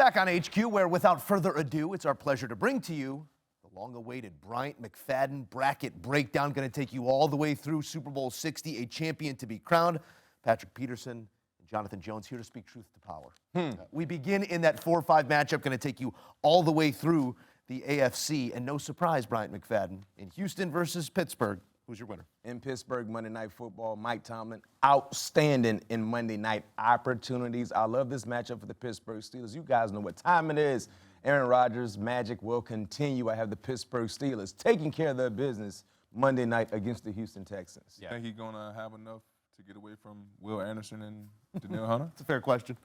back on HQ, where without further ado, it's our pleasure to bring to you the long-awaited Bryant McFadden bracket breakdown. Going to take you all the way through Super Bowl 60, a champion to be crowned. Patrick Peterson and Jonathan Jones here to speak truth to power. We begin in that 4-5 matchup. Going to take you all the way through the AFC, and no surprise, Bryant McFadden, in Houston versus Pittsburgh. Who's your winner? In Pittsburgh, Monday Night Football, Mike Tomlin, outstanding in Monday night opportunities. I love this matchup for the Pittsburgh Steelers. You guys know what time it is. Aaron Rodgers' magic will continue. I have the Pittsburgh Steelers taking care of their business Monday night against the Houston Texans. You think he's going to have enough to get away from Will Anderson and Danielle Hunter? It's a fair question.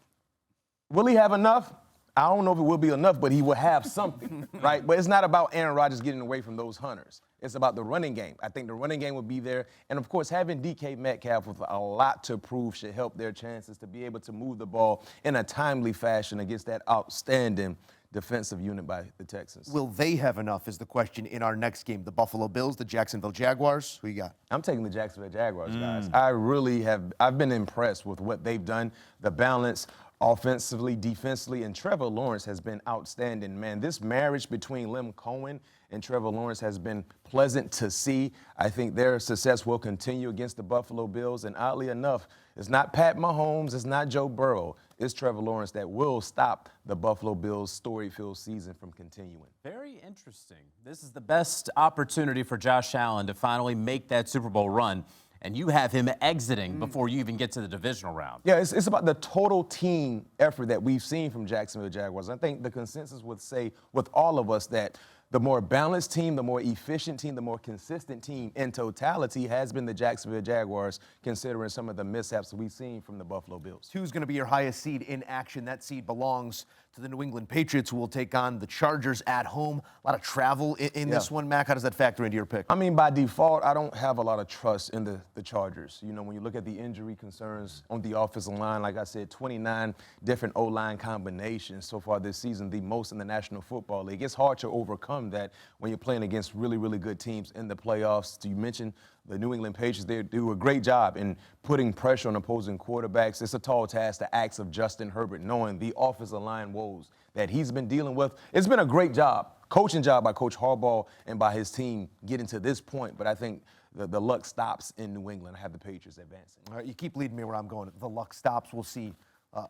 Will he have enough? I don't know if it will be enough, but he will have something, right? But it's not about Aaron Rodgers getting away from those hunters. It's about the running game. I think the running game will be there. And, of course, having DK Metcalf with a lot to prove should help their chances to be able to move the ball in a timely fashion against that outstanding defensive unit by the Texans. Will they have enough is the question in our next game. The Buffalo Bills, the Jacksonville Jaguars. Who you got? I'm taking the Jacksonville Jaguars, guys. I really have. I've been impressed with what they've done, the balance offensively, defensively, and Trevor Lawrence has been outstanding, man. This marriage between Lem Cohen and Trevor Lawrence has been pleasant to see. I think their success will continue against the Buffalo Bills, and oddly enough, it's not Pat Mahomes, it's not Joe Burrow, it's Trevor Lawrence that will stop the Buffalo Bills' story-filled season from continuing. Very interesting. This is the best opportunity for Josh Allen to finally make that Super Bowl run, and you have him exiting before you even get to the divisional round. Yeah, it's about the total team effort that we've seen from Jacksonville Jaguars. I think the consensus would say with all of us that the more balanced team, the more efficient team, the more consistent team in totality has been the Jacksonville Jaguars, considering some of the mishaps we've seen from the Buffalo Bills. Who's going to be your highest seed in action? That seed belongs to the New England Patriots, who will take on the Chargers at home. A lot of travel in this one, Mac. How does that factor into your pick? I mean, by default, I don't have a lot of trust in the Chargers. You know, when you look at the injury concerns on the offensive line, like I said, 29 different O-line combinations so far this season, the most in the National Football League. It's hard to overcome that when you're playing against really, really good teams in the playoffs. You mentioned the New England Patriots. They do a great job in putting pressure on opposing quarterbacks. It's a tall task to ask of Justin Herbert, knowing the offensive line woes that he's been dealing with. It's been a great job, coaching job by Coach Harbaugh and by his team getting to this point. But I think the luck stops in New England. I have the Patriots advancing. All right, you keep leading me where I'm going. The luck stops. We'll see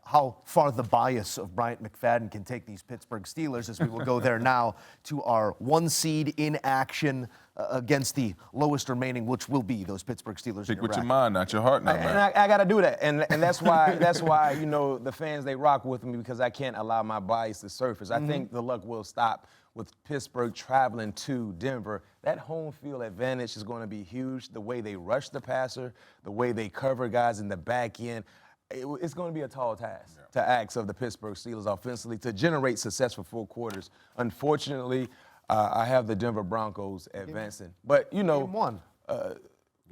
how far the bias of Bryant McFadden can take these Pittsburgh Steelers, as we will go there now to our one seed in action against the lowest remaining, which will be those Pittsburgh Steelers. Pick with your mind, not your heart now, man. And I got to do that. And that's why, you know, the fans, they rock with me, because I can't allow my bias to surface. I think the luck will stop with Pittsburgh traveling to Denver. That home field advantage is going to be huge. The way they rush the passer, the way they cover guys in the back end. It's going to be a tall task to ask of the Pittsburgh Steelers offensively to generate success for 4 quarters. Unfortunately, I have the Denver Broncos advancing. But, you know.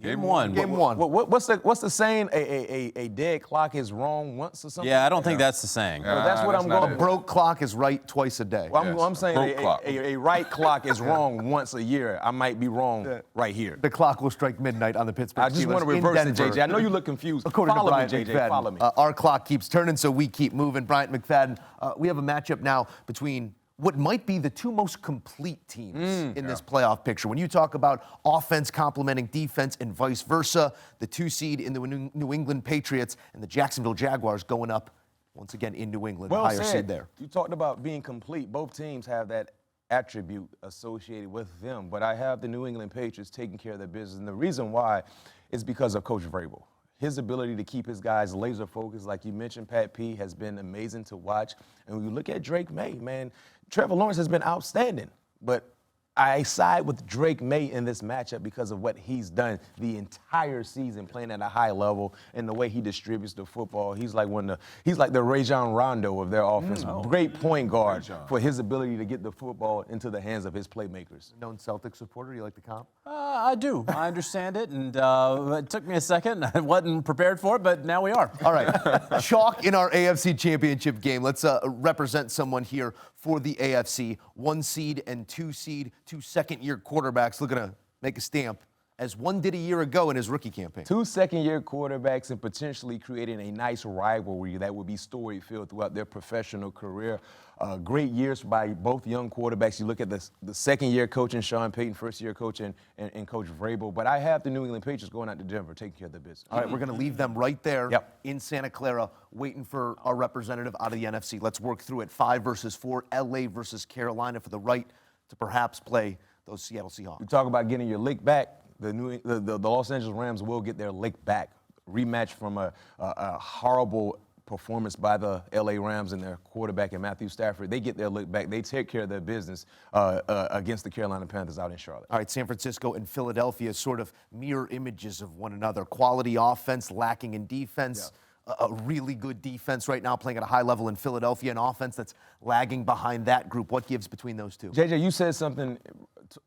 Game one. Game one. What's the saying? A dead clock is wrong once or something? Yeah, I don't think that's the saying. Well, that's what I'm going. A broke clock is right twice a day. Well, I'm saying a right clock is wrong once a year. I might be wrong right here. The clock will strike midnight on the Pittsburgh Steelers. I just want to reverse it, JJ. I know you look confused. According Follow to Bryant me, JJ. McFadden, Follow me. Our clock keeps turning, so we keep moving. Bryant McFadden, we have a matchup now between what might be the 2 most complete teams in this playoff picture. When you talk about offense complementing defense and vice versa, the 2 seed in the New England Patriots and the Jacksonville Jaguars going up once again in New England, Well higher said. seed there. You talked about being complete. Both teams have that attribute associated with them, but I have the New England Patriots taking care of their business, and the reason why is because of Coach Vrabel. His ability to keep his guys laser focused, like you mentioned, Pat P, has been amazing to watch. And when you look at Drake May, man, Trevor Lawrence has been outstanding. But I side with Drake May in this matchup because of what he's done the entire season, playing at a high level, and the way he distributes the football. He's like the Rajon Rondo of their offense. Great point guard for his ability to get the football into the hands of his playmakers. Known Celtics supporter, you like the comp? I do. I understand it, and it took me a second. I wasn't prepared for it, but now we are. All right. Chalk in our AFC Championship game. Let's represent someone here for the AFC. 1 seed and 2 seed, 2 second-year quarterbacks looking to make a stamp as one did a year ago in his rookie campaign. 2 second-year quarterbacks and potentially creating a nice rivalry that would be story-filled throughout their professional career. Great years by both young quarterbacks. You look at the second-year coach in Sean Payton, first-year coach and Coach Vrabel. But I have the New England Patriots going out to Denver, taking care of their business. All right, we're going to leave them right there Yep. in Santa Clara, waiting for our representative out of the NFC. Let's work through it. 5 versus 4, LA versus Carolina for the right to perhaps play those Seattle Seahawks. You talk about getting your lick back. The Los Angeles Rams will get their lick back. Rematch from a horrible performance by the LA Rams and their quarterback and Matthew Stafford. They get their lick back. They take care of their business against the Carolina Panthers out in Charlotte. All right, San Francisco and Philadelphia sort of mirror images of one another. Quality offense, lacking in defense. Yeah. A really good defense right now playing at a high level in Philadelphia, an offense that's lagging behind that group. What gives between those two? JJ, you said something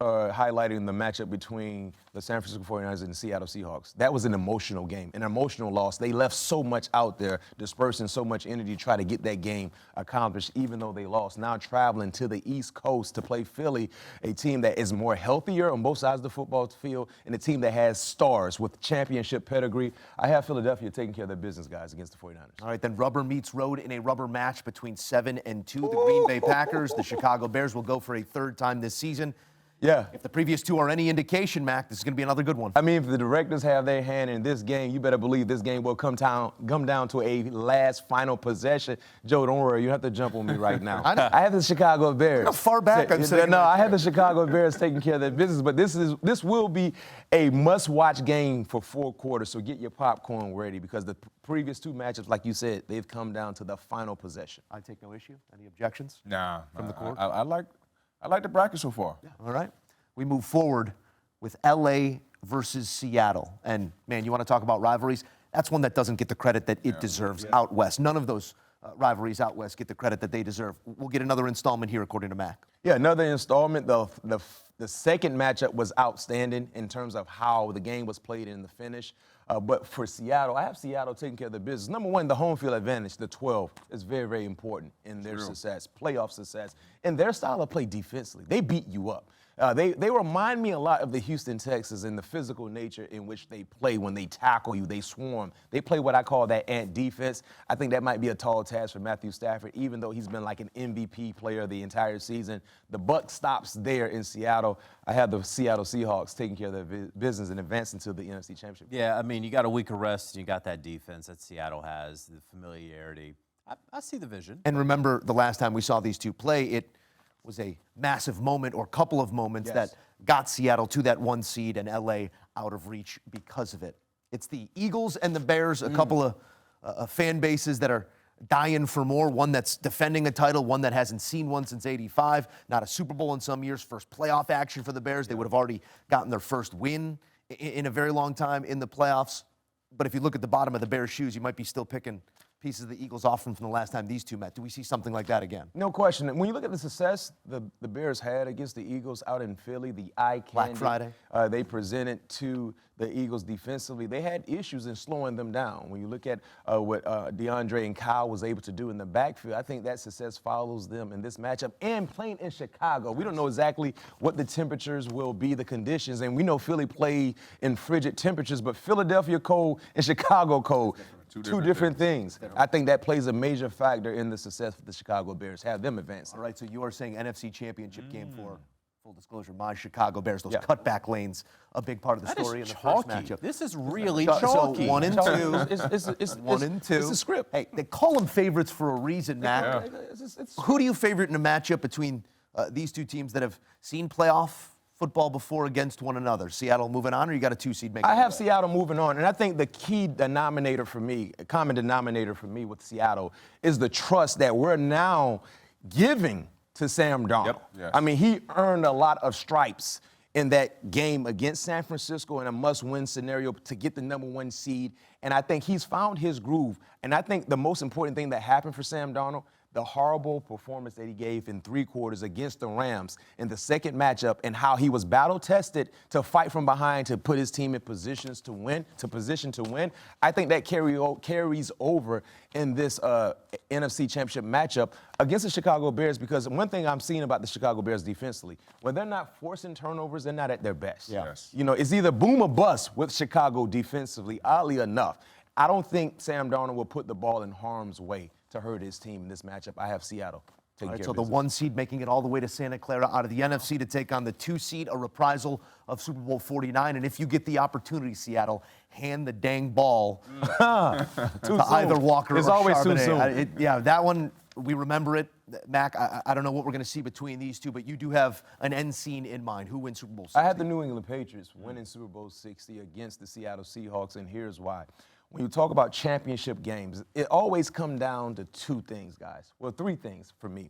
highlighting the matchup between the San Francisco 49ers and the Seattle Seahawks. That was an emotional game, an emotional loss. They left so much out there, dispersing so much energy to try to get that game accomplished, even though they lost. Now traveling to the East Coast to play Philly, a team that is more healthier on both sides of the football field, and a team that has stars with championship pedigree. I have Philadelphia taking care of their business, guys, against the 49ers. All right, then rubber meets road in a rubber match between 7 and 2. The Green Bay Packers, the Chicago Bears will go for a third time this season. Yeah. If the previous two are any indication, Mac, this is going to be another good one. I mean, if the directors have their hand in this game, you better believe this game will come down to a last final possession. Joe, don't worry. You have to jump on me right now. I have the Chicago Bears. How far back I'm sitting No, right I have the Chicago Bears taking care of their business, but this will be a must-watch game for 4 quarters, so get your popcorn ready because the previous 2 matchups, like you said, they've come down to the final possession. I take no issue. Any objections? Nah, From the court? I like the bracket so far. Yeah. All right. We move forward with LA versus Seattle. And, man, you want to talk about rivalries? That's one that doesn't get the credit that it deserves out west. None of those rivalries out west get the credit that they deserve. We'll get another installment here, according to Mac. Yeah, another installment. The second matchup was outstanding in terms of how the game was played in the finish. But for Seattle, I have Seattle taking care of the business. Number one, the home field advantage, the 12, is very, very important in their success, playoff success, and their style of play defensively. They beat you up. They remind me a lot of the Houston Texans in the physical nature in which they play. When they tackle you, they swarm. They play what I call that ant defense. I think that might be a tall task for Matthew Stafford, even though he's been like an MVP player the entire season. The buck stops there in Seattle. I have the Seattle Seahawks taking care of their business and advancing to the NFC Championship. Yeah, I mean, you got a week of rest, and you got that defense that Seattle has, the familiarity. I see the vision. And remember, the last time we saw these two play, it was a massive moment or couple of moments that got Seattle to that 1 seed and LA out of reach because of it. It's the Eagles and the Bears, a couple of fan bases that are dying for more. One that's defending a title, one that hasn't seen one since '85. Not a Super Bowl in some years. First playoff action for the Bears. They would have already gotten their first win in a very long time in the playoffs. But if you look at the bottom of the Bears' shoes, you might be still picking pieces of the Eagles off from the last time these two met. Do we see something like that again? No question. When you look at the success the Bears had against the Eagles out in Philly, the eye candy Black Friday. They presented to the Eagles defensively, they had issues in slowing them down. When you look at what DeAndre and Kyle was able to do in the backfield, I think that success follows them in this matchup. And playing in Chicago, we don't know exactly what the temperatures will be, the conditions, and we know Philly played in frigid temperatures, but Philadelphia cold and Chicago cold. Two different things. I think that plays a major factor in the success of the Chicago Bears. Have them advance. All right, so you are saying NFC Championship game for, full disclosure, my Chicago Bears, those cutback lanes, a big part of the story in the first matchup. This is really So chalky. 1 and 2. It's 1 and 2. It's a script. Hey, they call them favorites for a reason, Matt. Who do you favorite in a matchup between these two teams that have seen playoff football before against one another? Seattle moving on, or you got a 2 seed making? I have Seattle moving on, and I think the key denominator for me, a common denominator for me with Seattle, is the trust that we're now giving to Sam Darnold. Yep. Yes. I mean, he earned a lot of stripes in that game against San Francisco in a must-win scenario to get the number 1 seed, and I think he's found his groove. And I think the most important thing that happened for Sam Darnold, the horrible performance that he gave in 3 quarters against the Rams in the second matchup and how he was battle-tested to fight from behind to put his team in position to win, I think that carries over in this NFC Championship matchup against the Chicago Bears, because one thing I'm seeing about the Chicago Bears defensively, when they're not forcing turnovers, they're not at their best. Yeah. Yes. You know, it's either boom or bust with Chicago defensively, oddly enough. I don't think Sam Darnold will put the ball in harm's way to hurt his team in this matchup. I have Seattle taking All right, care so of the business. 1 seed making it all the way to Santa Clara out of the NFC to take on the 2 seed, a reprisal of Super Bowl 49. And if you get the opportunity, Seattle, hand the dang ball to either Walker It's or always too Charbonnet. soon. Yeah, that one, we remember it. Mac, I don't know what we're going to see between these two, but you do have an end scene in mind. Who wins Super Bowl 60? I had the New England Patriots winning Super Bowl 60 against the Seattle Seahawks, and here's why. When you talk about championship games, it always comes down to 2 things, guys. Well, 3 things for me.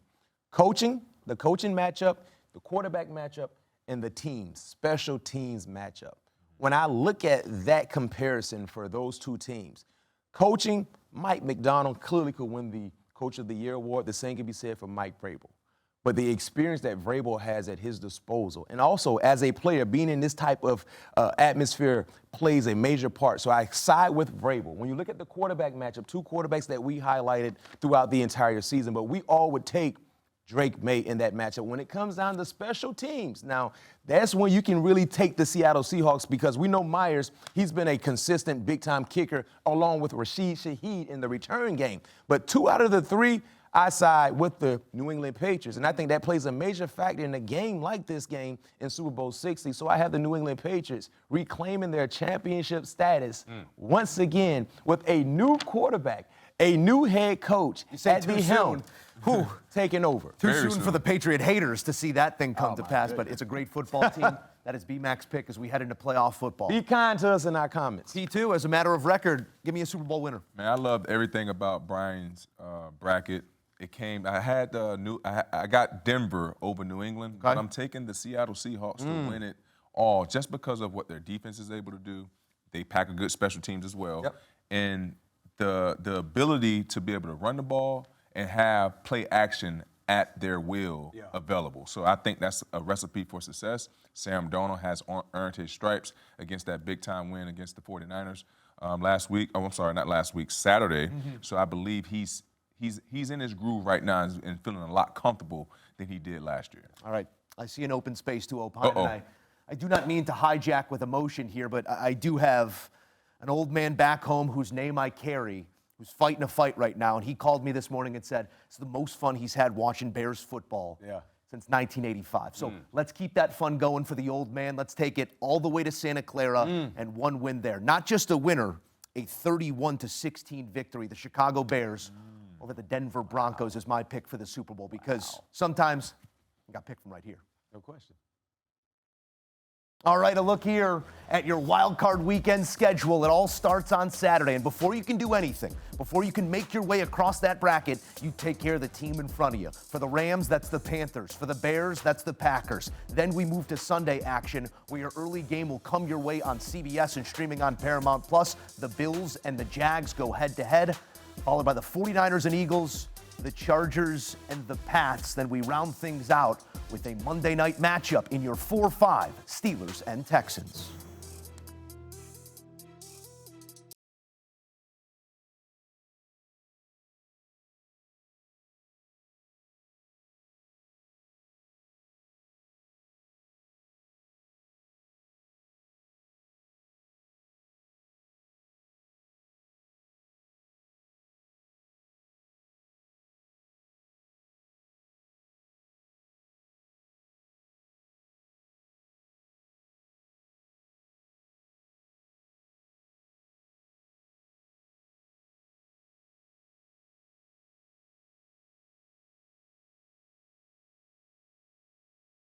Coaching, the coaching matchup, the quarterback matchup, and the teams, special teams matchup. When I look at that comparison for those 2 teams, coaching, Mike Macdonald clearly could win the Coach of the Year award. The same can be said for Mike Vrabel. But the experience that Vrabel has at his disposal, and also as a player, being in this type of atmosphere plays a major part. So I side with Vrabel. When you look at the quarterback matchup, 2 quarterbacks that we highlighted throughout the entire season, but we all would take Drake May in that matchup. When it comes down to special teams, now that's when you can really take the Seattle Seahawks, because we know Myers, he's been a consistent big-time kicker along with Rashid Shaheed in the return game. But 2 out of the 3, I side with the New England Patriots, and I think that plays a major factor in a game like this game in Super Bowl 60. So I have the New England Patriots reclaiming their championship status once again with a new quarterback, a new head coach at the helm, who taking over. Too Very soon for soon. the Patriot haters to see that thing come to my pass, but it's a great football team. That is B-Mac's pick as we head into playoff football. Be kind to us in our comments. T2, as a matter of record, give me a Super Bowl winner. Man, I loved everything about Brian's bracket. It came. I had I got Denver over New England, but I'm taking the Seattle Seahawks to win it all, just because of what their defense is able to do. They pack a good special teams as well, and the ability to be able to run the ball and have play action at their will available. So I think that's a recipe for success. Sam Darnold has earned his stripes against that big-time win against the 49ers last week. Oh, I'm sorry, not last week, Saturday. So I believe he's in his groove right now and feeling a lot comfortable than he did last year. All right, I see an open space to opine. And I do not mean to hijack with emotion here, but I do have an old man back home whose name I carry, who's fighting a fight right now, and he called me this morning and said it's the most fun he's had watching Bears football since 1985. So let's keep that fun going for the old man. Let's take it all the way to Santa Clara and 1 win there. Not just a winner, a 31-16 victory. The Chicago Bears over the Denver Broncos is my pick for the Super Bowl, because sometimes you got picked from right here. No question. All right, a look here at your wild card weekend schedule. It all starts on Saturday, and before you can do anything, before you can make your way across that bracket, you take care of the team in front of you. For the Rams, that's the Panthers. For the Bears, that's the Packers. Then we move to Sunday action, where your early game will come your way on CBS and streaming on Paramount+. The Bills and the Jags go head-to-head, followed by the 49ers and Eagles, the Chargers and the Pats. Then we round things out with a Monday night matchup in your 4-5, Steelers and Texans.